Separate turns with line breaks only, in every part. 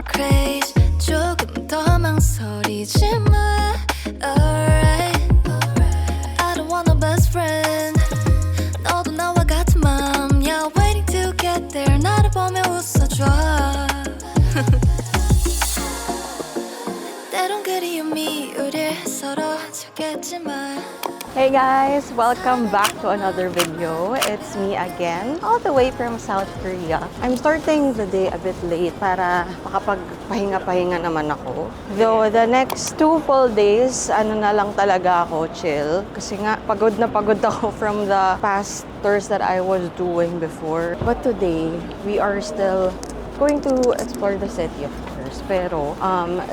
craze 조금 더 망설이지 마 alright I don't want a best friend 너도 나와 같은 맘이야 waiting to get there 나를 보며 웃어줘 때론 그리움이 우릴 서로 찾겠지만
Hey guys! Welcome back to another video. It's me again, all the way from South Korea. I'm starting the day a bit late para makapagpahinga-pahinga naman ako. Though the next 2 full days, ano na lang talaga ako, chill. Kasi nga, pagod na pagod ako from the past tours that I was doing before. But today, we are still going to explore the city, of course. Pero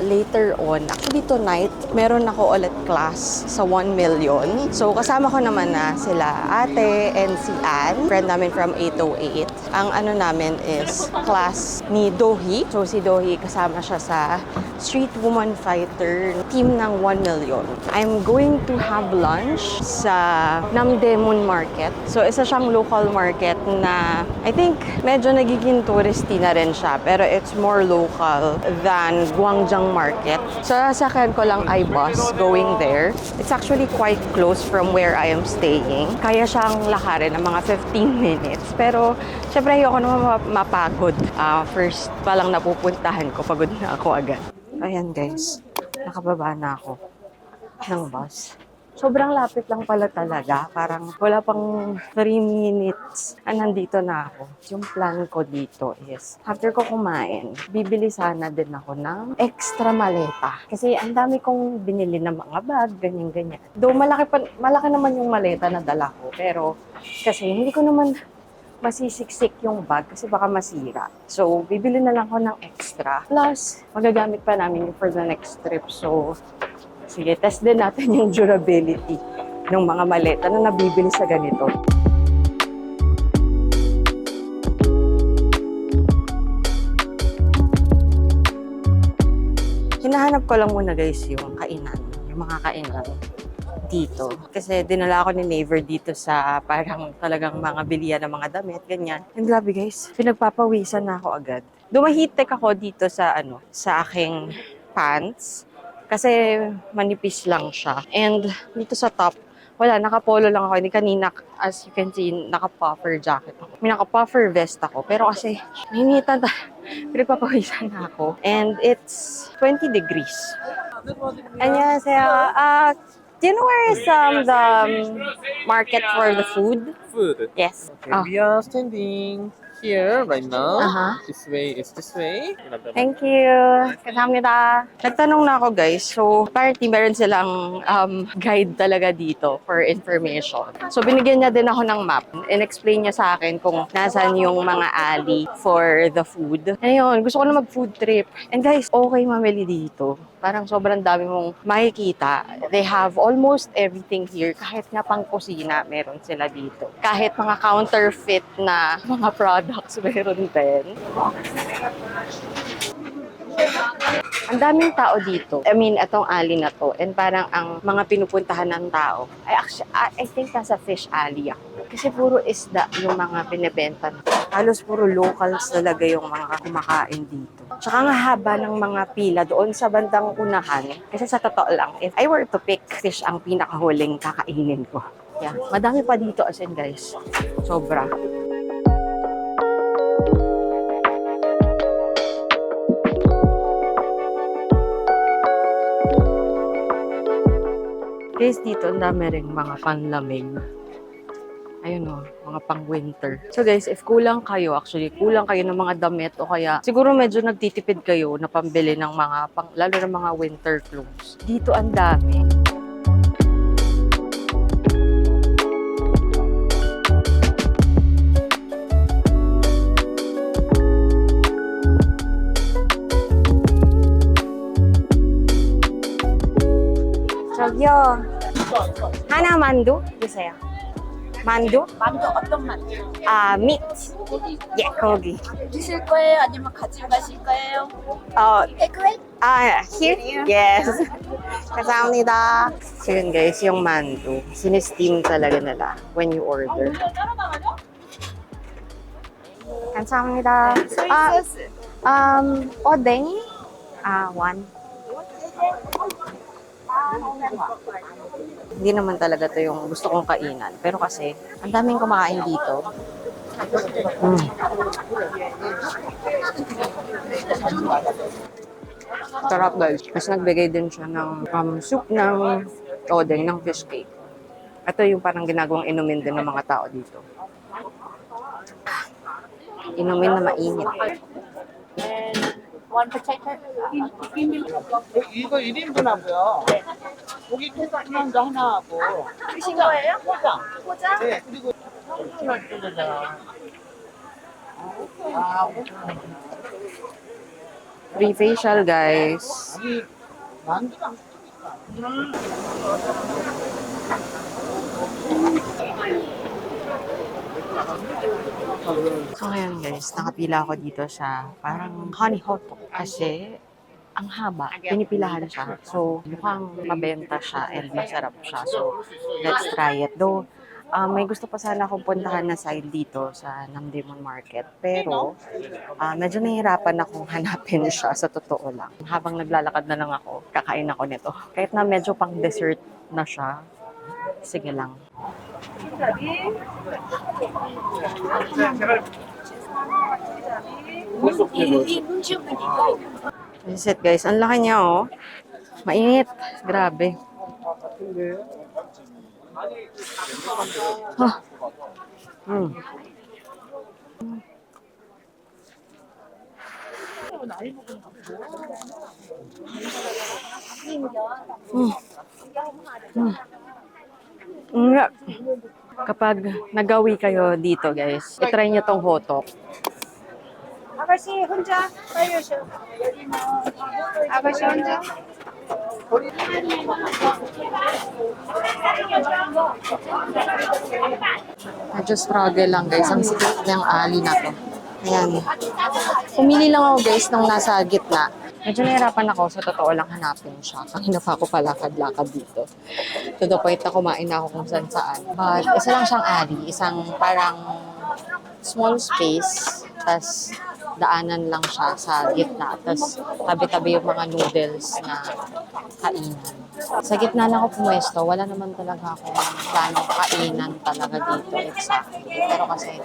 later on, actually tonight, meron ako ulit class sa 1 million. So kasama ko naman na sila ate and si Ann, friend namin from 808. Ang ano namin is class ni Dohee. So si Dohee kasama siya sa Street Woman Fighter team ng 1 million. I'm going to have lunch sa Namdaemun Market. So isa siyang local market na I think medyo nagiging touristy na rin siya. Pero it's more local than Gwangjang Market. So, sasakyan ko lang iBus going there. It's actually quite close from where I am staying. Kaya siyang lakarin ng mga 15 minutes. Pero, syempre, ayoko naman mapagod. First pa lang napupuntahan ko, pagod na ako agad. Ayan guys, nakababa na ako ng bus. Sobrang lapit lang pala talaga. Parang wala pang 3 minutes. Nandito na ako. Yung plan ko dito is, after ko kumain, bibili sana din ako ng extra maleta. Kasi ang dami kong binili ng mga bag, ganyan-ganyan. Though malaki naman yung maleta na dala ko. Pero kasi hindi ko naman masisiksik yung bag kasi baka masira. So, bibili na lang ako ng extra. Plus, magagamit pa namin yung for the next trip. So, sige, test din natin yung durability ng mga maleta na nabibili sa ganito. Hinahanap ko lang muna guys yung kainan, yung mga kainan dito. Kasi dinala ako ni Naver dito sa parang talagang mga bilihan ng mga damit, ganyan. And grabe guys, pinagpapawisan na ako agad. Dumahitek ako dito sa sa aking pants. Kasi manipis lang siya. And dito sa top, wala, naka-polo lang ako. Hindi kanina, as you can see, naka-puffer jacket ako. May naka-puffer vest ako. Pero kasi, nainitan na, pinagpapawisan na ako. And it's 20 degrees. 안녕하세요. Do you know where is the market for the food?
Food.
Yes.
Okay, we are standing here right now.
Uh-huh.
This way is this way.
Thank you. Kamsahamnida. Nagtanong na ako guys. So, apparently meron silang guide talaga dito for information. So, binigyan niya din ako ng map. And-explain niya sa akin kung nasan yung mga alley for the food. Ayun, gusto ko na mag-food trip. And guys, okay mamili dito. Parang sobrang dami mong makikita. They have almost everything here. Kahit nga pang kusina, meron sila dito. Kahit mga counterfeit na mga products, meron din. Ang daming tao dito. I mean, itong alley na to. And parang ang mga pinupuntahan ng tao. I think nasa fish alley ako. Kasi puro isda yung mga binibenta. Halos puro locals talaga yung mga kumakain dito. Tsaka nga haba ng mga pila doon sa bandang unahan. Kasi sa totoo lang, if I were to pick, fish ang pinakahuling kakainin ko. Yeah, madami pa dito as in guys. Sobra. Guys, dito ang dami rin mga panlamig. Ayun o, mga pang-winter. So guys, if kulang kayo ng mga damit o kaya siguro medyo nagtitipid kayo na pambili ng mga, lalo ng mga winter clothes. Dito ang dami. 저기요. 하나 만두 주세요. 만두?
만두 어떤 만두?
meat. 예, 고기.
드실 거예요? 아니면 가지고 가실 거예요? 테이크웨이?
Here? Yes. 감사합니다. So yun guys, yung mandu. Sinesteam talaga nila when you order. 감사합니다.
소이 소스.
Odeng. One. Hindi naman talaga to yung gusto kong kainan. Pero kasi, ang daming kumakain dito. Sarap guys. Mas nagbigay din siya ng soup ng odeng, ng fish cake. Ito yung parang ginagawang inumin din ng mga tao dito. Inumin na mainit.
One potato.
이거 1인분 하고요. 고기 토마토 하나 하고.
드신 거예요?
포장.
포장?
네, 그리고
Free facial guys.
아니 만두가
So ngayon guys, nakapila ako dito sa parang honey hot dog kasi ang haba, pinipilahan siya. So mukhang mabenta siya and masarap siya. So let's try it. Though may gusto pa sana akong puntahan na side dito sa Namdemon Market. Pero medyo nahihirapan akong hanapin siya sa totoo lang. Habang naglalakad na lang ako, kakain ako nito. Kahit na medyo pang dessert na siya, sige lang. This is it guys. Ang laki niya oh. Mainit. Grabe. Ah. Nga. Kapag nagawi kayo dito guys, itry nyo tong hotok.
아가씨 혼자 빨리오셔. 아가씨 혼자.
Medyo struggle lang guys. Ang sikip ng ali na to. Ayan. Pumili lang ako guys nung nasa gitna. Medyo nahirapan ako. Sa totoo lang hanapin siya. Kanina pa ako palakad-lakad dito. To the point na kumain na ako kung saan. But isa lang siyang ali. Isang parang small space. Tas daanan lang siya sa gitna. Tas tabi-tabi yung mga noodles na kainan. Sa gitna lang ako pumuesto. Wala naman talaga akong planong kainan talaga dito exactly. Pero kasi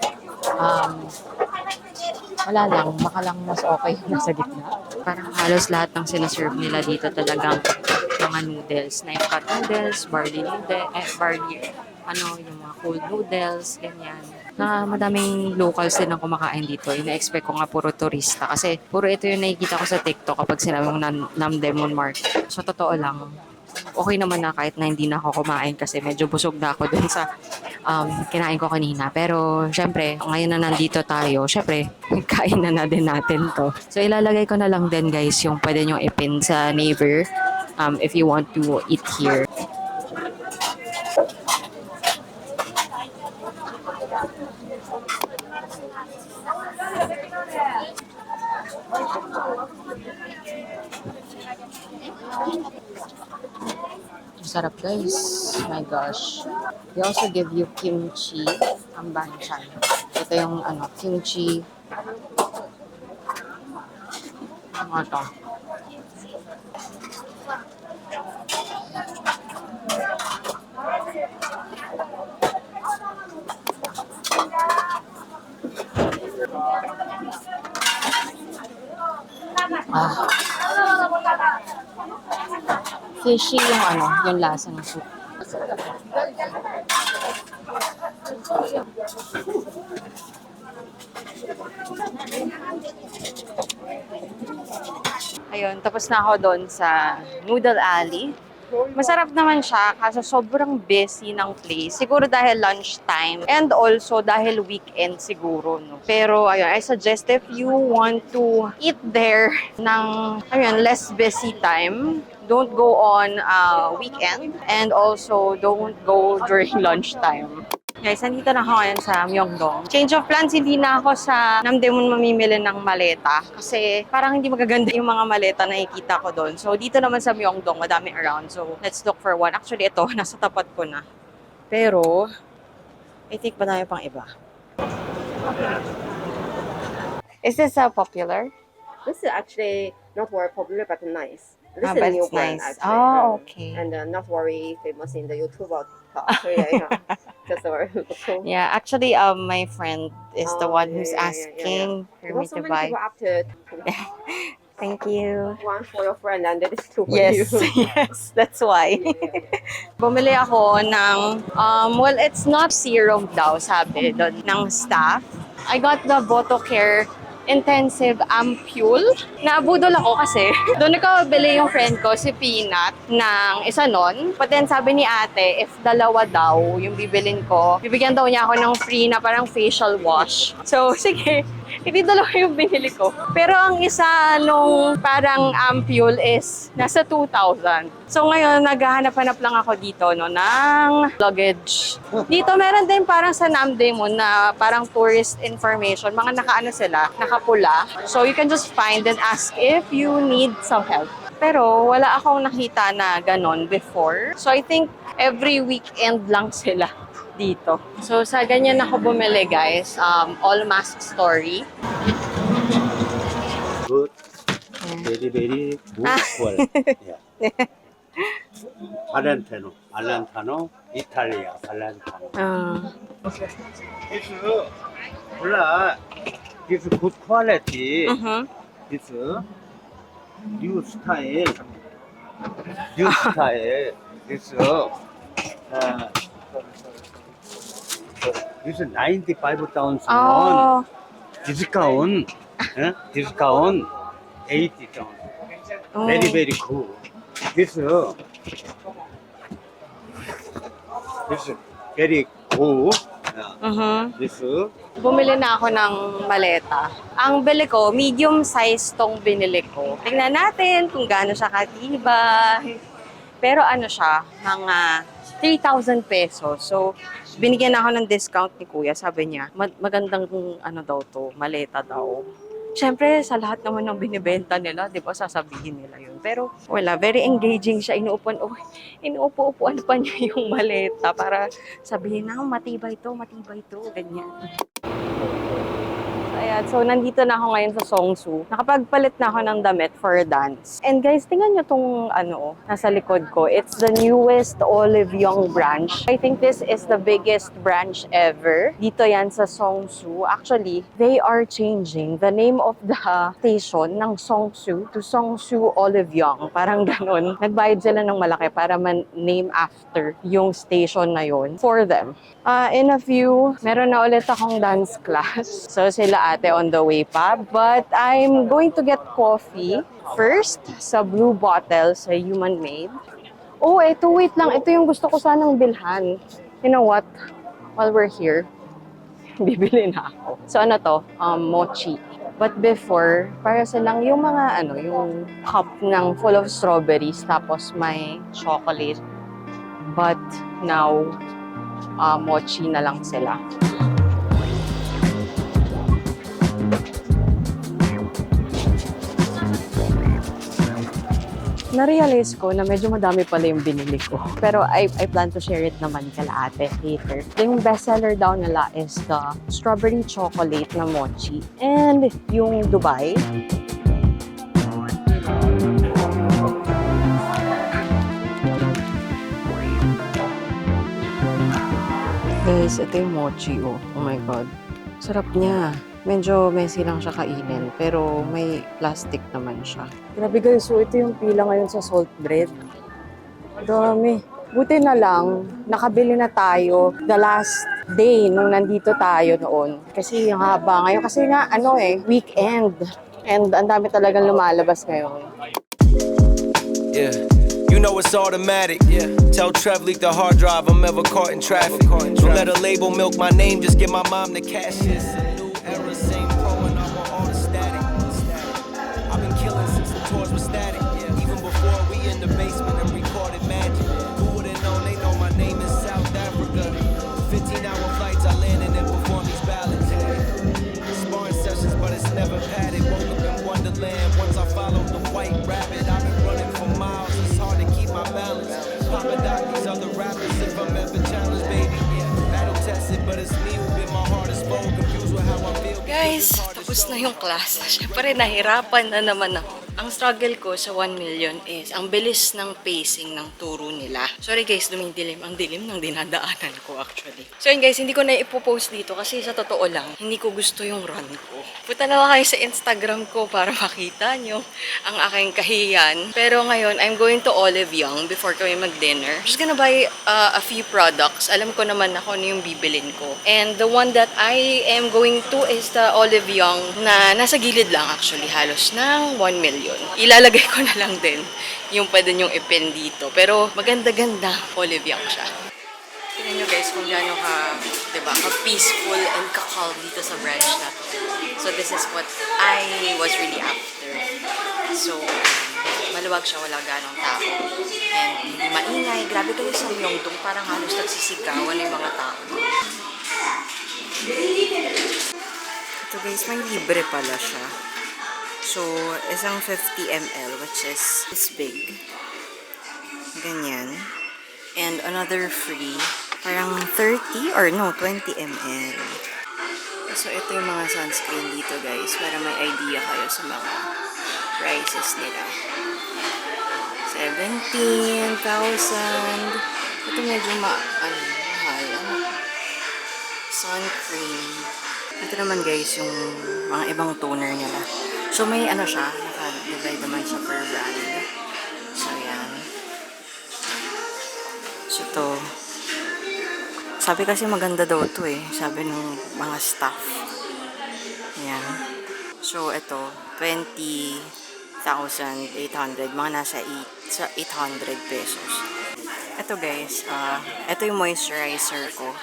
wala lang, baka lang mas okay yung nasa gitna. Parang halos lahat ng sinaserve nila dito talagang mga noodles. Na yung cut noodles, barley yung mga cold noodles, ganyan. Na madaming locals din ang kumakain dito. Ina-expect ko nga puro turista. Kasi puro ito yung nakikita ko sa TikTok kapag sinabi mong Namdemon Market. So totoo lang, okay naman na kahit na hindi na ako kumain kasi medyo busog na ako dun sa kinain ko kanina. Pero, syempre, ngayon na nandito tayo, syempre, kain na din natin to. So, ilalagay ko na lang din, guys, yung pwede nyo ipin sa neighbor if you want to eat here. Sarap guys. My gosh. They also give you kimchi. Ang banchan. Ito yung kimchi. Ano to? Fishy yung yung lasa ng soup. Ayun, tapos na ako doon sa Noodle Alley. Masarap naman siya kasi sobrang busy ng place. Siguro dahil lunchtime and also dahil weekend siguro, no? Pero ayun, I suggest if you want to eat there ng less busy time, don't go on weekend and also don't go during lunchtime. Guys, nandito na ako ngayon sa Myeongdong. Change of plans, hindi na ako sa Namdemon mamimili ng maleta. Kasi parang hindi magaganda yung mga maleta na nakikita ko doon. So, dito naman sa Myeongdong, madami around. So, let's look for one. Actually, ito, nasa tapat ko na. Pero, I think madami pang iba. Is this popular?
This is actually not very popular but nice. This is
But
a new
it's
brand
nice.
actually.
Oh, okay.
And not very famous in the YouTube or TikTok. So yeah. Just very cool.
Yeah, actually, my friend is the
Oh,
one
yeah,
who's
yeah, yeah,
asking for me
Because so
to
many
buy.
people after
Thank you.
one for your friend and this two for
Yes,
you.
yes, that's why.
Yeah, yeah, yeah.
Bumili ako ng, well, it's not serum daw, sabi doon, ng staff. I got the Botocare Intensive Ampule. Naabudol ako kasi doon nakabili yung friend ko, si Peanut, ng isa nun. But then sabi ni ate, if dalawa daw yung bibilin ko, bibigyan daw niya ako ng free na parang facial wash. So, sige, hindi dalawa yung binili ko. Pero ang isa nung parang ampule is nasa 2,000. So ngayon, naghahanap-hanap lang ako dito no, ng luggage. Dito meron din parang sa Namdaemun na parang tourist information. Mga nakaano sila, nakapula. So you can just find and ask if you need some help. Pero wala akong nakita na ganon before. So I think every weekend lang sila dito. So sa ganyan ako bumili guys, all mask story.
Good. Very, very good quality. Yeah. Valentano, Italia, Valentano. This 몰라. This good quality. This new style. New style. This this 95,000 won. Discount. Discount 80,000. Very, very cool. This very cool. This
Bumili na ako ng maleta. Ang bili ko, medium size tong binili ko. Tingnan natin kung gaano siya katibay. Pero ano siya, mga 3,000 pesos. So, binigyan ako ng discount ni Kuya. Sabi niya, magandang ano daw to, maleta daw. Siyempre, sa lahat naman ng binibenta nila, di ba, sasabihin nila yun. Pero wala, very engaging siya. Inuupo-upuan pa niya yung maleta para sabihin na, matibay to, ganyan. Ayan, so nandito na ako ngayon sa Seongsu. Nakapagpalit na ako ng damit for dance. And guys, tingnan nyo tong nasa likod ko. It's the newest Olive Young branch. I think this is the biggest branch ever. Dito yan sa Seongsu. Actually, they are changing the name of the station ng Seongsu to Seongsu Olive Young. Parang ganun. Nagbayad sila ng malaki para man-name after yung station na yun for them. In a few, meron na ulit akong dance class. So sila ate on the way pa. But I'm going to get coffee first sa blue bottle sa Human Made. Oh, wait lang. Ito yung gusto ko sanang bilhan. You know what? While we're here, bibili na ako. So ano to? Mochi. But before, para silang yung mga yung cup ng full of strawberries tapos may chocolate. But now, mochi na lang sila. Na-realize ko na medyo madami pala yung binili ko. Pero I plan to share it naman kala ate later. Yung bestseller daw nila is the strawberry chocolate na mochi. And yung Dubai. Guys, ito yung mochi, oh. Oh my God. Sarap niya. Medyo messy lang siya kainin, pero may plastic naman siya. Grabe guys, so ito yung pila ngayon sa salt bread. Dami. Buti na lang, nakabili na tayo the last day nung nandito tayo noon. Kasi yung haba ngayon. Kasi nga, weekend. And ang dami talagang lumalabas ngayon.
Yeah. You know it's automatic. Yeah. Tell Trev leak the hard drive. I'm ever caught in traffic. Don't let a label milk my name. Just give my mom the cash. It's a new era, same pro, and I want all the static. I've been killing since the tours were static. Even before we in the basement and recorded magic. Who would've known? They know my name is South Africa. 15-hour flights, I landed and performed these ballads. Sparring sessions, but it's never padded. Woke up in Wonderland once I followed the white rabbit. I've been running for miles. It's hard to keep my balance. Papa Doc, these other rappers, if I'm ever challenged, baby. Battle tested, but it's me who been my hardest foe. Confused with how I feel.
Guys,
Tapos na yung class. Siyempre, nahirapan na naman ako. Ang struggle ko sa 1 million is ang bilis ng pacing ng turo nila. Sorry guys, dumidilim. Ang dilim ng dinadaanan ko actually. So yun guys, hindi ko na ipopost dito kasi sa totoo lang, hindi ko gusto yung run ko. Punta na lang kayo sa Instagram ko para makita nyo ang aking kahiyan. Pero ngayon, I'm going to Olive Young before kami mag-dinner. Just gonna buy a few products. Alam ko naman ako ano yung bibilin ko. And the one that I am going to is the Olive Young na nasa gilid lang actually, halos ng 1 million. Ilalagay ko na lang din yung pwede nyong ipin dito. Pero maganda-ganda Olive Young siya. Tingnan nyo guys kung gaano diba, ka-peaceful and ka-calm dito sa branch na to. So this is what I was really after. So, maluwag siya, wala ganong tao. And hindi maingay. Grabe kayo sa Myeongdong, parang halos nagsisigawan yung mga tao. Ito guys, may libre pala siya. So, isang 50 ml, which is this big. Ganyan. And another free, parang 30 or no, 20 ml. So, ito yung mga sunscreen dito guys, para may idea kayo sa mga prices nila. 17,000. Ito medyo mahal. Sun cream. Ito naman guys, yung mga ibang toner nila. So, may ano siya, naka-divide naman siya per brand. So, yan. So, ito. Sabi kasi maganda daw ito eh. Sabi ng mga staff. Yan. So, ito. 20,800. Mga nasa 800 pesos. Ito guys. Ito yung moisturizer ko.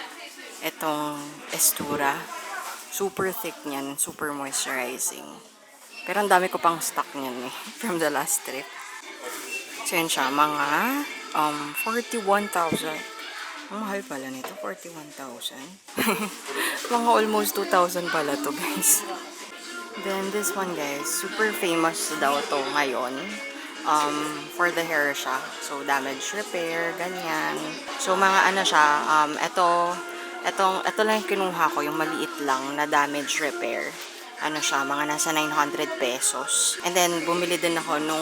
Itong Estura. Super thick niyan. Super moisturizing. Pero ang dami ko pang stock niyan eh. From the last trip. So, yun siya. Mga 41,000. Ang mahal pala nito, 41,000. Mga almost 2,000 pala to guys. Then this one guys, super famous daw to ngayon. For the hair siya. So damage repair, ganyan. So mga ano siya, ito lang yung kinuha ko, yung maliit lang na damage repair. Ano siya, mga nasa 900 pesos. And then, bumili din ako nung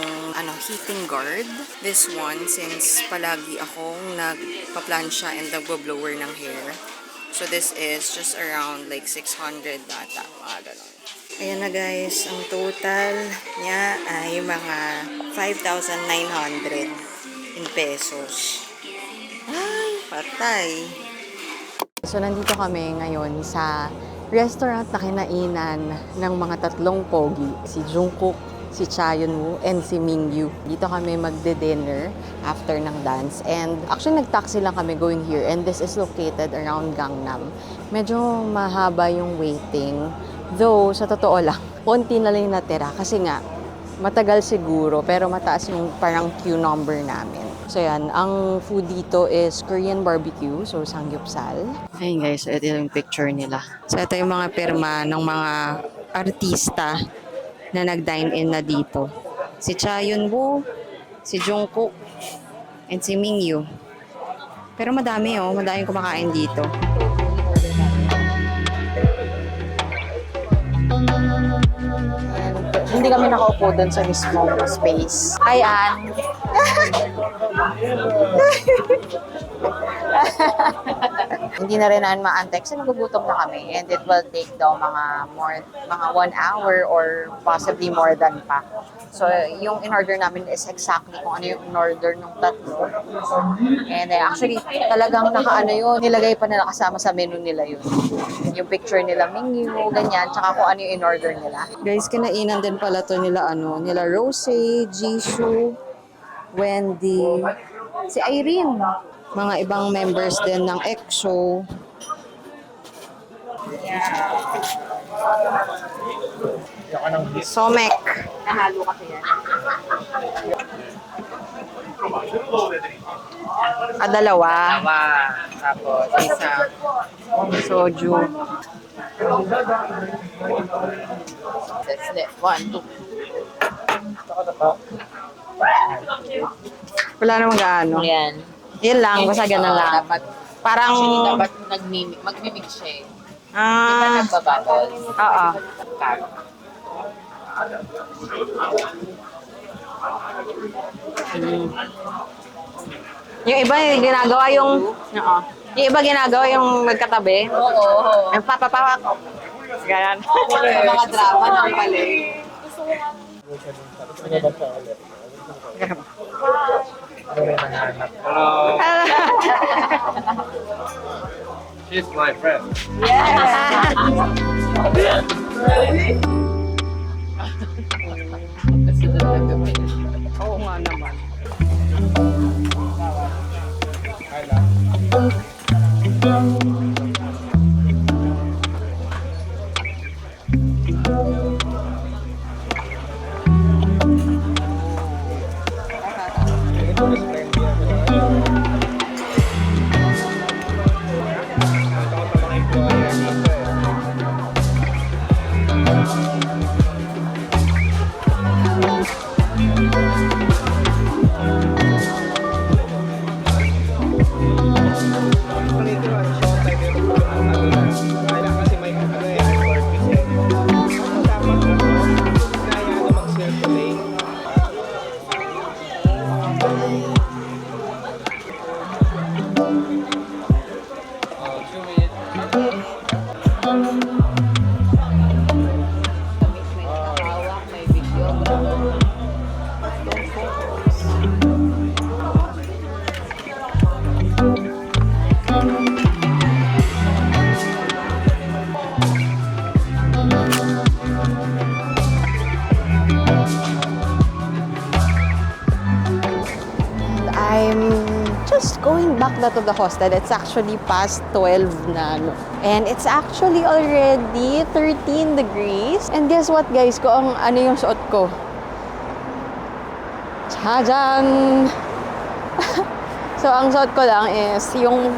heating guard. This one, since palagi akong nagpa-plancha and nagbo-blower ng hair. So, this is just around like 600 data. Mga ganon. Ayan na guys, ang total niya ay mga 5,900 in pesos. Ay, patay. So, nandito kami ngayon sa restaurant na kinainan ng mga tatlong pogi. Si Jungkook, si Cha Yun-woo, and si Mingyu. Dito kami magde-dinner after ng dance. And actually, nag-taxi lang kami going here. And this is located around Gangnam. Medyo mahaba yung waiting. Though, sa totoo lang, konti na lang yung natira. Kasi nga, matagal siguro, pero mataas yung parang queue number namin. So yan, ang food dito is Korean barbecue, so samgyeopsal. Ayun guys, ito yung picture nila. So ito yung mga pirma ng mga artista na nag-dine-in na dito. Si Cha Yun-woo, si Jungkook, and si Mingyu. Pero madami madaming kumakain dito. Hindi kami nakaupo doon sa mismong space. Hi, Ann! Hindi na rin maantay kasi nagugutom na kami and it will take daw mga 1 hour or possibly more than pa. So, yung in-order namin is exactly kung ano yung in-order ng tatlo. And actually, talagang nilagay pa nila kasama sa menu nila yun. Yung picture nila, menu, ganyan, tsaka kung ano yung in-order nila. Guys, kinainan din pala to nila nila Rose, Jisoo, Wendy, si Irene, mga ibang members din ng EXO. Somek.
Nahalo kasi yan.
Dalawa.
Tapos, isa.
Soju.
That's it. 1, 2.
Wala namang gaano.
Yan.
Yan lang, basta ganun lang.
Dapat,
Parang,
actually, dapat mag-mimix siya eh.
Ah,
Nagbabattle.
oo. Mm. Yung iba ginagawa yung oo. Yung iba ginagawa yung magkatabi.
Oo.
Yung papapawak. Ganyan.
Mga drama ng pala.
She's my friend.
Oo nga naman. I'm just going back na to the hostel. It's actually past 12 na, no? And it's actually already 13 degrees. And guess what, guys? Kung ano yung suot ko? Tchajan! So, ang suot ko lang is yung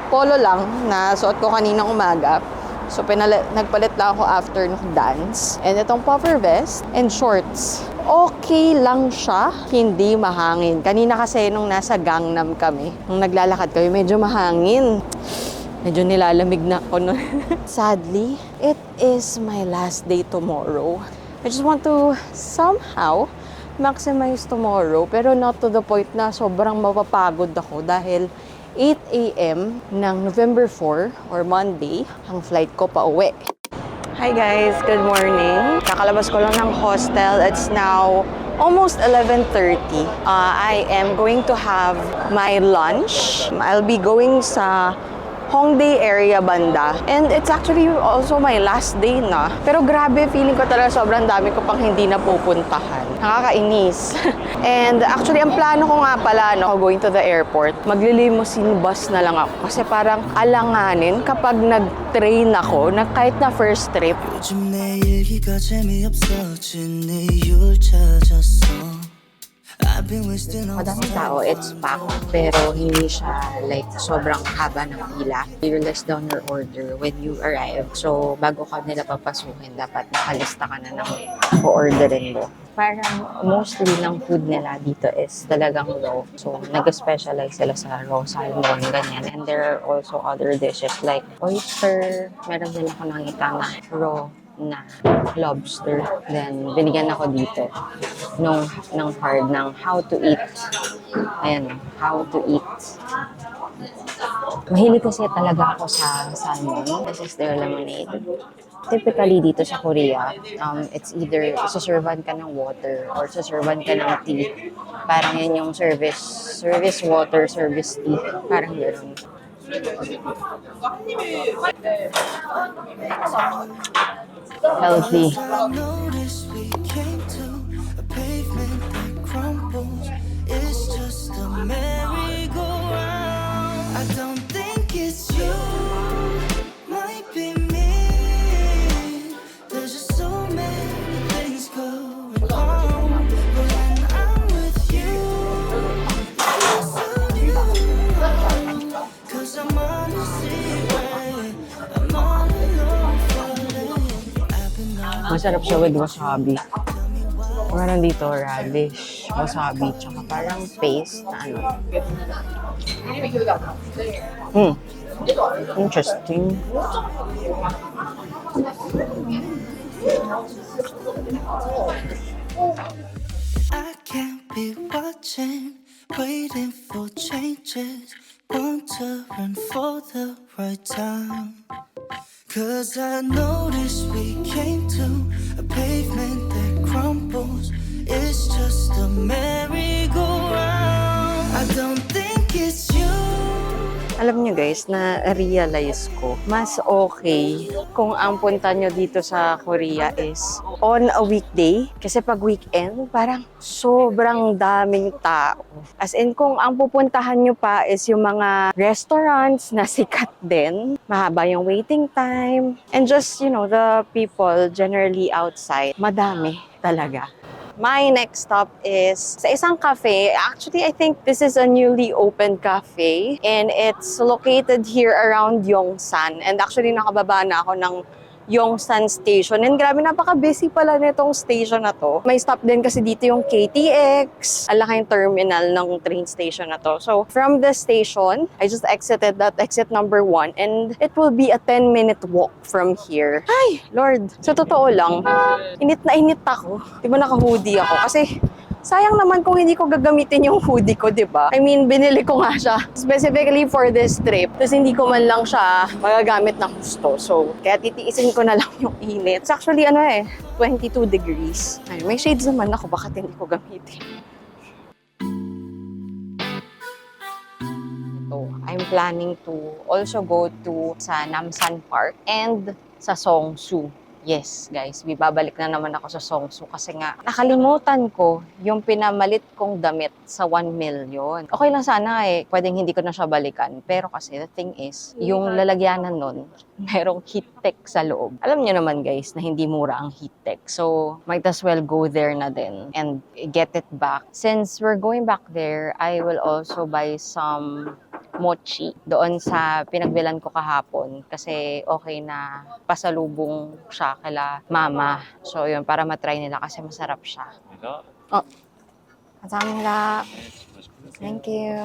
polo lang na suot ko kaninang umaga. So, nagpalit lang ako after ng dance. And itong puffer vest and shorts. Okay lang siya, hindi mahangin. Kanina kasi nung nasa Gangnam kami, nung naglalakad kami, medyo mahangin. Medyo nilalamig na ako nun. Sadly, it is my last day tomorrow. I just want to somehow maximize tomorrow, pero not to the point na sobrang mapapagod ako dahil 8 a.m. ng November 4 or Monday, ang flight ko pa uwi. Hi guys, good morning. Kakalabas ko lang ng hostel. It's now almost 11:30. I am going to have my lunch. I'll be going sa Hongdae area banda. And it's actually also my last day na. Pero grabe, feeling ko talaga sobrang dami ko pang hindi napupuntahan. Nakakainis. And actually, ang plano ko nga pala, no, going to the airport, magli-limousine bus na lang ako. Kasi parang alanganin kapag nag-train ako, kahit na first trip.
요즘 내 일기가 재미없어진 내 이유를 찾았어. I've been wasting all
Madaming tao, it's packed, pero hindi siya like sobrang haba ng pila. You list down your order when you arrive. So, bago ka nila papasukin, dapat nakalista ka na ng o-orderin mo. Parang mostly ng food nila dito is talagang raw. So, nag-specialize sila sa raw salmon, ganyan. And there are also other dishes like oyster. Meron din ako nakita na raw na lobster. Then, binigyan ako dito ng card ng how to eat. Ayan, how to eat. Mahilig kasi talaga ako sa salmon. This is their lemonade. Typically dito sa Korea, it's either saservan ka ng water or saservan ka ng tea. Parang yan yung service water, service tea. Parang gano'n. Healthy.
notice we came to a pavement that crumbles. It's just a merry-go-round. I don't think it's you, might be me. There's just so many things going on. But when I'm with you, it's so new. 'Cause I'm honestly right, I'm all alone falling. I've been on
Masarap siya with wasabi. Meron dito radish, wasabi, tsaka parang paste na ano. Interesting.
I can't be watching, waiting for changes, wondering for the right time. Cause I noticed we came to a pavement that crumbles. It's just a merry-go-round. I don't think it's you.
Alam nyo guys, na-realize ko, mas okay kung ang punta nyo dito sa Korea is on a weekday. Kasi pag weekend, parang sobrang daming tao. As in, kung ang pupuntahan nyo pa is yung mga restaurants na sikat din, mahaba yung waiting time, and just, you know, the people generally outside, madami talaga. My next stop is sa isang cafe. Actually, I think this is a newly opened cafe and it's located here around Yongsan. And actually, nakababa na ako ng Yongsan Station. And grabe, napaka-busy pala nitong station na to. May stop din kasi dito yung KTX. Ang laking terminal ng train station na to. So, from the station, I just exited that exit number 1 and it will be a 10-minute walk from here. Ay, Lord. Sa totoo lang, init na init ako. Di ba naka-hoodie ako? Kasi sayang naman kung hindi ko gagamitin yung hoodie ko, di ba? I mean, binili ko nga siya specifically for this trip. Tapos hindi ko man lang siya magagamit ng gusto. So, kaya titiisin ko na lang yung init. It's actually, 22 degrees. Ay, may shades naman ako. Bakit hindi ko gamitin? Ito, I'm planning to also go to sa Namsan Park and sa Seongsu. Yes, guys, babalik na naman ako sa Seongsu kasi nga nakalimutan ko yung pinamalit kong damit sa 1 million. Okay lang sana pwedeng hindi ko na siya balikan. Pero kasi the thing is, yung lalagyanan nun, merong heat tech sa loob. Alam niyo naman guys na hindi mura ang heat tech. So, might as well go there na din and get it back. Since we're going back there, I will also buy some mochi doon sa pinagbilan ko kahapon kasi okay na pasalubong siya kala mama. So yun, para matry nila kasi masarap siya. Oh, 감사합니다. Thank you.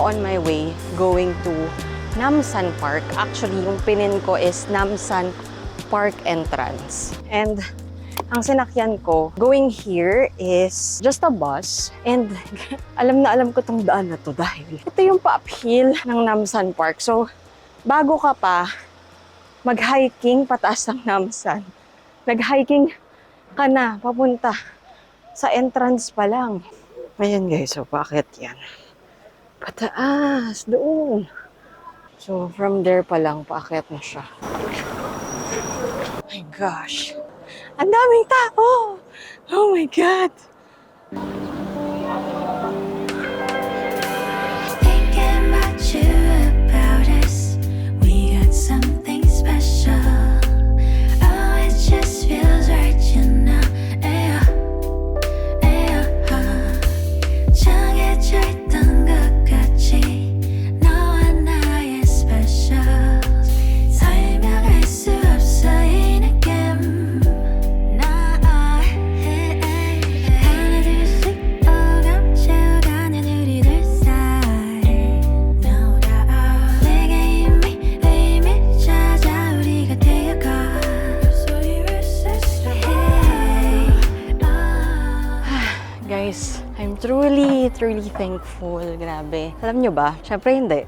On my way going to Namsan Park. Actually, yung pinin ko is Namsan Park entrance. And ang sinakyan ko going here is just a bus. And alam na alam ko tong daan na to dahil ito yung pa-uphill ng Namsan Park. So, bago ka pa mag-hiking pataas ng Namsan, nag-hiking ka na papunta sa entrance pa lang. Ayan guys, so bakit yan? Pataas, doon. So, from there pa lang, paakyat na siya. Oh my gosh. Ang daming tao! Oh my God!
Thinking about you, about us. We got something special. Oh, it just feels right, you know. Ayo, ayo, 정해져 있던 것 같이 너와 나의 special. 설명할 수 없어 이 느낌. 하나 둘씩 오감 채워가는 우리들 사이. No doubt 내게 이미 의미 찾아 우리가 되어가. So you resist me.
Guys, I'm truly thankful. Grabe. Alam nyo ba? Siyempre hindi.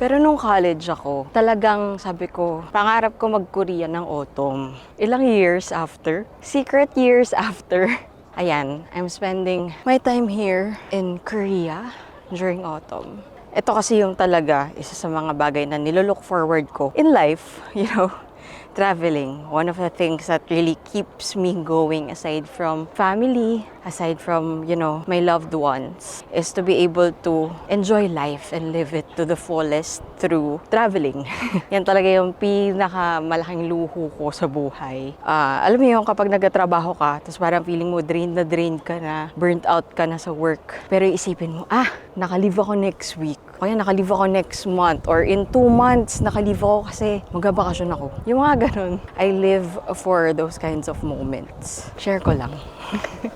Pero nung college ako, talagang sabi ko, pangarap ko mag-Korea ng autumn. Ilang years after? Secret years after. Ayan, I'm spending my time here in Korea during autumn. Ito kasi yung talaga isa sa mga bagay na nilolook forward ko in life, you know. traveling. One of the things that really keeps me going aside from family, aside from, you know, my loved ones, is to be able to enjoy life and live it to the fullest through traveling. Yan talaga yung pinakamalaking luho ko sa buhay. Alam mo yung kapag nagtatrabaho ka, tapos parang feeling mo drained na drained ka na, burnt out ka na sa work. Pero isipin mo, naka-leave ako next week. Kaya naka-leave ako next month. Or in 2 months, naka-leave ako kasi magbabakasyon ako. Yung mga ganun. I live for those kinds of moments. Share ko lang.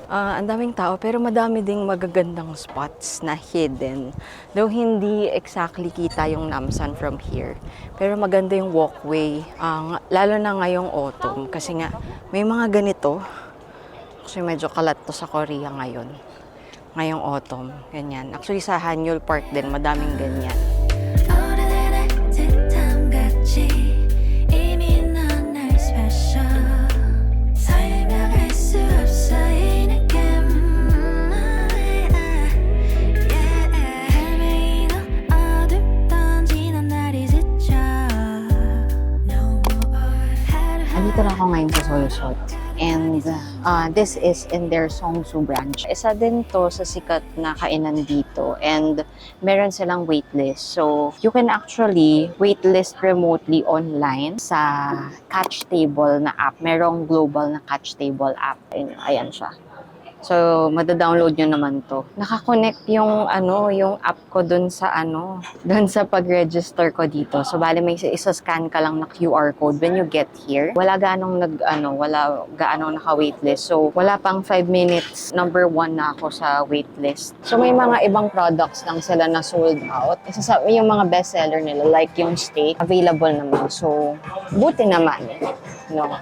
Ang daming tao, pero madami ding magagandang spots na hidden. Though hindi exactly kita yung Namsan from here. Pero maganda yung walkway. Lalo na ngayong autumn. Kasi nga, may mga ganito. Kasi medyo kalat to sa Korea ngayon. Ngayong autumn, ganyan. Actually, sa Hanyul Park din, madaming ganyan.
오래된 듯함 같이 이미 넌 날 special 설명할 수 없어 이 느낌 헤매이는 어둡던 지난 날이 스쳐 No more
Andito na ako ngayon sa Solsot. And this is in their Songsu branch. Isa din to sa sikat na kainan dito. And meron silang waitlist. So, you can actually waitlist remotely online sa Catch Table na app. Merong global na Catch Table app. Ayan siya. So, madadownload nyo naman to. Nakakonect yung yung app ko dun sa pag-register ko dito. So, bali may isa-scan ka lang na QR code when you get here. Wala gaanong naka-waitlist. So, wala pang 5 minutes, number 1 na ako sa waitlist. So, may mga ibang products lang sila na sold out. Isa sa yung mga bestseller nila, like yung steak, available naman. So, buti naman. No?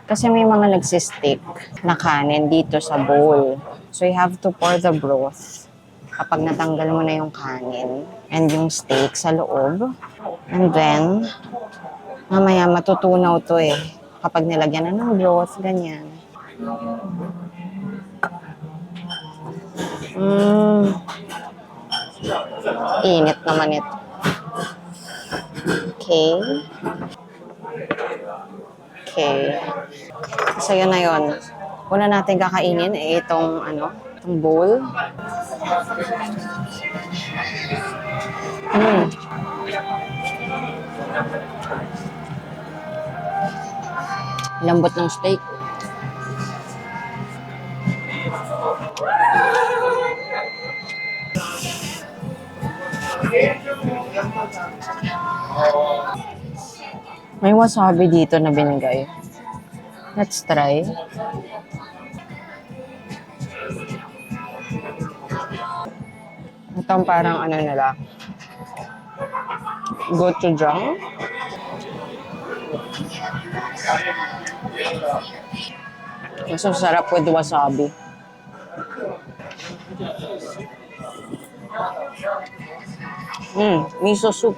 Kasi may mga nagsistick na kanin dito sa bowl. So, you have to pour the broth kapag natanggal mo na yung kanin and yung steak sa loob. And then, mamaya matutunaw to kapag nilagyan na ng broth, ganyan. Init naman ito. Okay. So, yun na yun. Una natin kakainin itong bowl. Lambot ng steak. May wasabi dito na binigay. Let's try. Ito parang nila. Gochujang. Mas sarap with wasabi. Miso soup.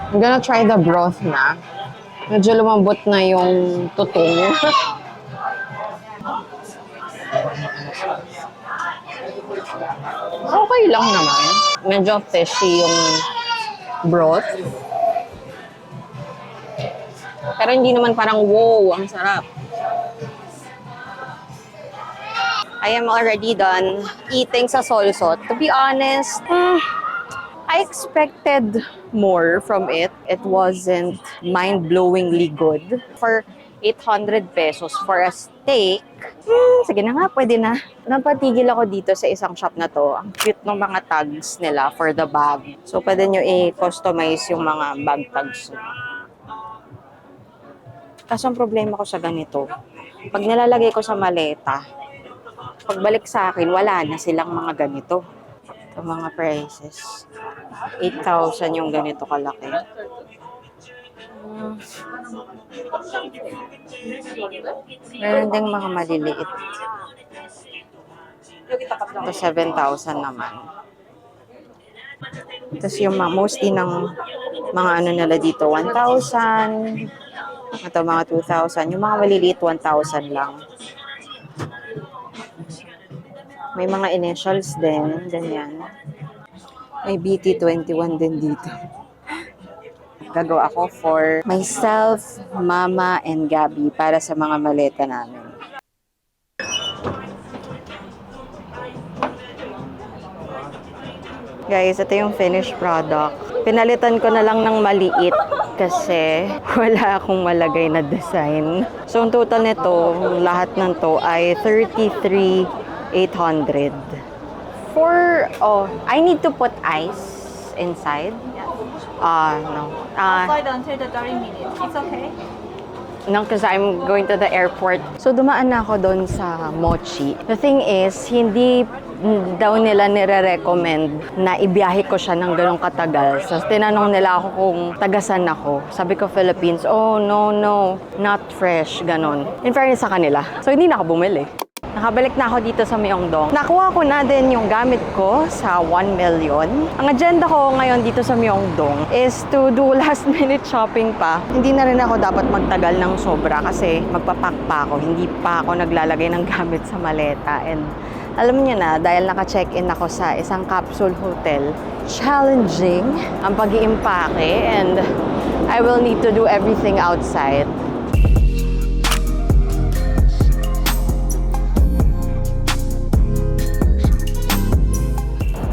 I'm gonna try the broth na. Medyo lumambot na yung tutong. Okay lang naman. Medyo fishy yung broth. Pero hindi naman parang wow, ang sarap. I am already done eating sa Solsot. To be honest, I expected more from it. It wasn't mind-blowingly good. For 800 pesos for a steak, sige na nga, pwede na. Napatigil ako dito sa isang shop na to. Ang cute ng mga tags nila for the bag. So, pwede nyo i-customize yung mga bag tags nyo. Kaso ang problema ko sa ganito, pag nilalagay ko sa maleta, pagbalik sa akin, wala na silang mga ganito. Ito mga prices. 8,000 yung ganito kalaki. Meron ding mga maliliit. Ito 7,000 naman. Tapos yung mostly ng mga nila dito, 1,000. Ito mga 2,000. Yung mga maliliit, 1,000 lang. May mga initials din, ganyan. May BT21 din dito. Gagawa ako for myself, Mama, and Gabby para sa mga maleta namin. Guys, ito yung finished product. Pinalitan ko na lang ng maliit kasi wala akong malagay na design. So, ang total nito, lahat ng to ay 33,800. I need to put ice inside? No.
Outside until the 30 minutes. It's okay?
No, because I'm going to the airport. So, dumaan na ako doon sa Mochi. The thing is, hindi daw nila nire-recommend na ibiyahe ko siya ng ganong katagal. So, tinanong nila ako kung tagasan ako. Sabi ko, Philippines. Oh, no, not fresh. Ganon. In fairness sa kanila. So, hindi na ako bumili. Nakabalik na ako dito sa Myeongdong. Nakuha ko na din yung gamit ko sa 1 million. Ang agenda ko ngayon dito sa Myeongdong is to do last minute shopping pa. Hindi na rin ako dapat magtagal ng sobra kasi magpapack pa ako. Hindi pa ako naglalagay ng gamit sa maleta. And alam niyo na, dahil naka-check-in ako sa isang capsule hotel, challenging ang pag-iimpake and I will need to do everything outside.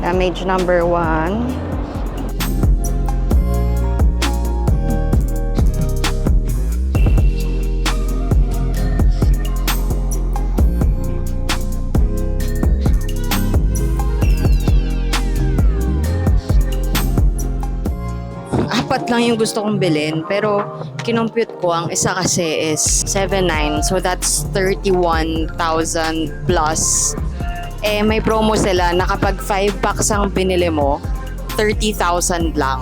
Damage number 1. Apat lang yung gusto kong bilhin, pero kinompute ko ang isa kasi is 7,900. So that's 31,000 plus. Eh, may promo sila na kapag 5 packs ang binili mo, 30,000 lang.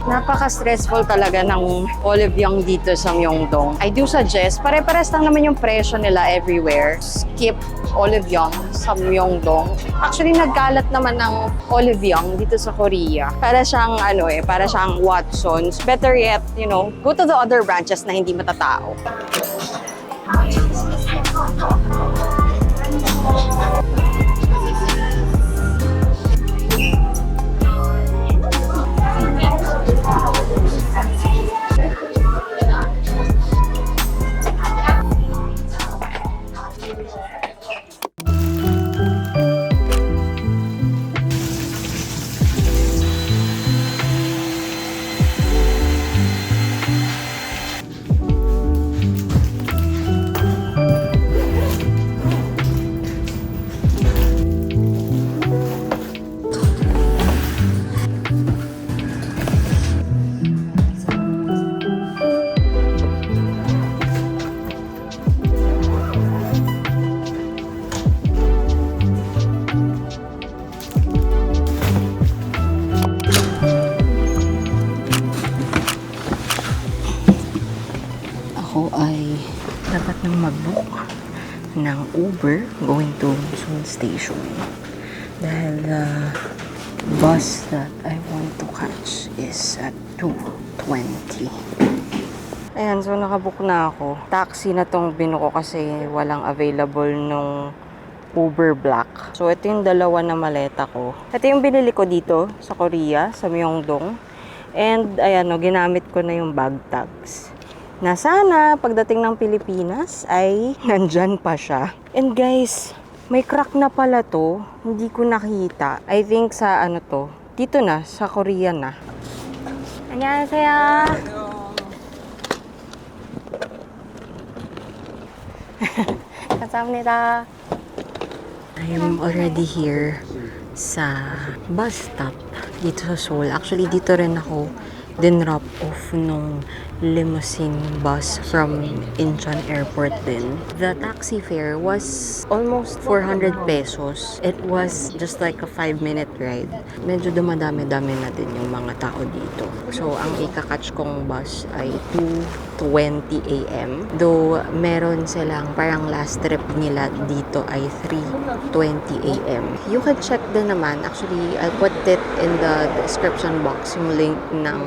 Napaka-stressful talaga ng Olive Young dito sa Myeongdong. I do suggest, pare-pares lang naman yung presyo nila everywhere. Skip Olive Young sa Myeongdong. Actually, nagkalat naman ng Olive Young dito sa Korea. Para siyang, para siyang Watsons. Better yet, go to the other branches na hindi matatao. Ako ay dapat nang mag-book ng Uber going to Seoul Station dahil the bus that I want to catch is at 2:20. Ayan, so nakabook na ako. Taxi na tong binuko kasi walang available nung Uber Black. So ito yung dalawa na maleta ko. Ito yung binili ko dito sa Korea, sa Myeongdong. And ayan, ginamit ko na yung bag tags. Na sana pagdating ng Pilipinas ay nandyan pa siya. And guys, may crack na pala to. Hindi ko nakita. I think sa dito na, sa Korea na. Annyeonghaseyo. Kamsahamnida. I am already here sa bus stop dito sa Seoul. Actually, dito rin ako din-drop off nung limousine bus from Incheon Airport din. The taxi fare was almost 400 pesos. It was just like a 5-minute ride. Medyo dumadami-dami na din yung mga tao dito. So, ang ikakatch kong bus ay 2:20 a.m. Though, meron silang parang last trip nila dito ay 3:20 a.m. You can check din naman. Actually, I'll put it in the description box, yung link ng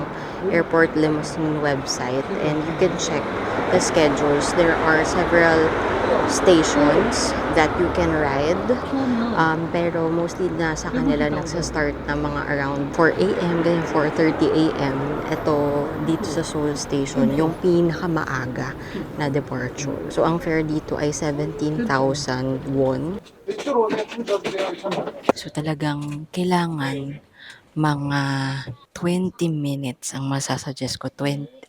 airport limousine website, and you can check the schedules. There are several stations that you can ride. Pero mostly nasa kanila nagsa-start na mga around 4 a.m. ganyan 4:30 a.m. Ito dito sa Seoul Station, yung pinakamaaga na departure. So ang fare dito ay 17,000 won. So talagang kailangan mga 20 minutes ang masasuggest ko.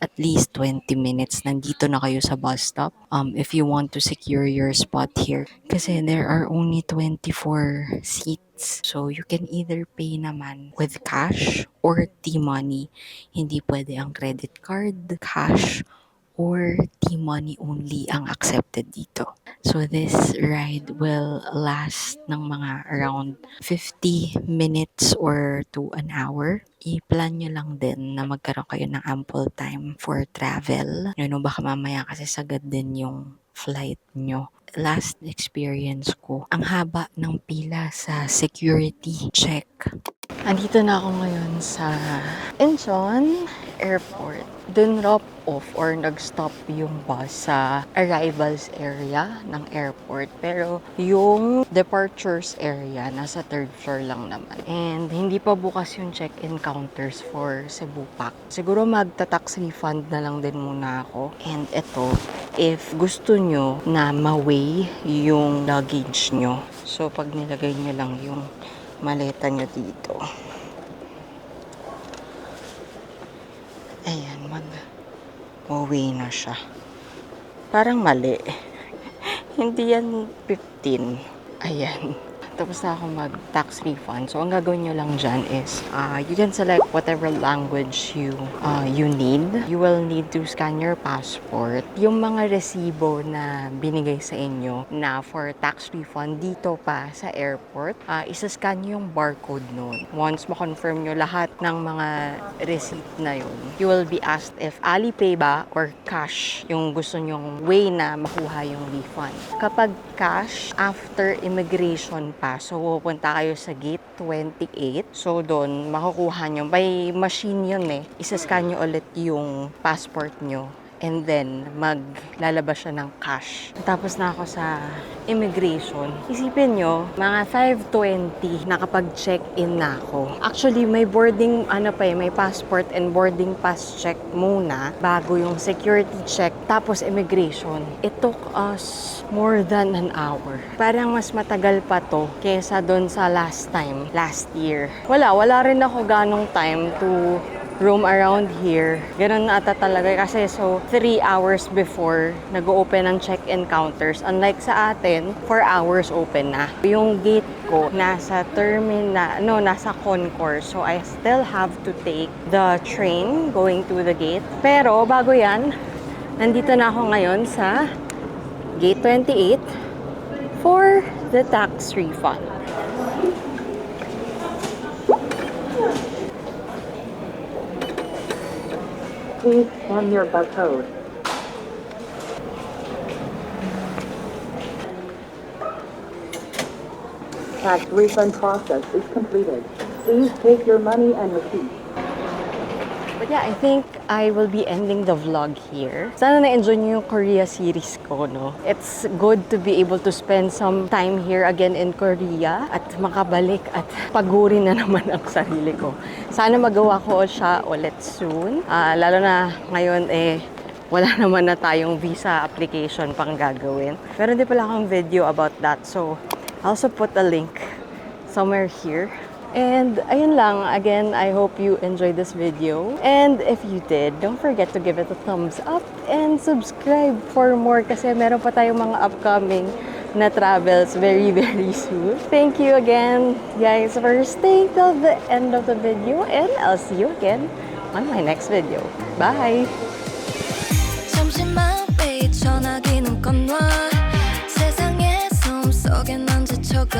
At least 20 minutes nandito na kayo sa bus stop if you want to secure your spot here. Kasi there are only 24 seats. So you can either pay naman with cash or T-money. Hindi pwede ang credit card, cash, or T-money only ang accepted dito. So this ride will last ng mga around 50 minutes or to an hour. I-plan nyo lang din na magkaroon kayo ng ample time for travel. Baka mamaya kasi sagad din yung flight nyo. Last experience ko, ang haba ng pila sa security check. Andito na ako ngayon sa Incheon Airport. Dun drop off or nag-stop yung bus sa arrivals area ng airport. Pero yung departures area, nasa 3rd floor lang naman. And hindi pa bukas yung check-in counters for Cebu Pac. Siguro magta-tax refund na lang din muna ako. And ito, if gusto nyo na ma-weigh yung luggage nyo. So pag nilagay nyo lang yung maleta nyo dito. Ayan, mag-weigh na siya. Parang mali. Hindi yan 15. Ayan. Tapos na ako mag-tax refund. So, ang gagawin nyo lang dyan is, you can select whatever language you need. You will need to scan your passport. Yung mga resibo na binigay sa inyo na for tax refund dito pa sa airport, isa-scan yung barcode nun. Once ma-confirm nyo lahat ng mga receipt na yun, you will be asked if Alipay ba or cash yung gusto nyong way na makuha yung refund. Kapag cash, after immigration pa, so pupunta kayo sa gate 28. So doon, makukuha nyo. May machine yun eh. Isa-scan nyo ulit yung passport nyo. And then, maglalabas siya ng cash. Tapos na ako sa immigration. Isipin nyo, mga 5:20, nakapag-check-in na ako. Actually, may boarding, may passport and boarding pass check muna bago yung security check, tapos immigration. It took us more than an hour. Parang mas matagal pa to kesa doon sa last year. Wala rin ako ganong time to roam around here. Ganun na ata talaga kasi 3 hours before nag-open ang check-in counters. Unlike sa atin, 4 hours open na. Yung gate ko nasa nasa concourse. So I still have to take the train going to the gate. Pero bago yan, nandito na ako ngayon sa gate 28 for the tax refund.
Please scan your barcode. Tax refund process is completed. Please take your money and receipt.
But yeah, I think I will be ending the vlog here. Sana na-enjoy niyo yung Korea series ko, no? It's good to be able to spend some time here again in Korea at makabalik at pagurin na naman ang sarili ko. Sana magawa ko siya ulit soon. Lalo na ngayon wala naman na tayong visa application pang gagawin. Pero hindi pala akong video about that. So, I'll also put a link somewhere here. And ayun lang, again, I hope you enjoyed this video. And if you did, don't forget to give it a thumbs up and subscribe for more kasi meron pa tayong mga upcoming na travels very, very soon. Thank you again, guys, for staying till the end of the video and I'll see you again on my next video. Bye!
전화기는 꺼놔 세상의 숨 속에 넌 지쳐가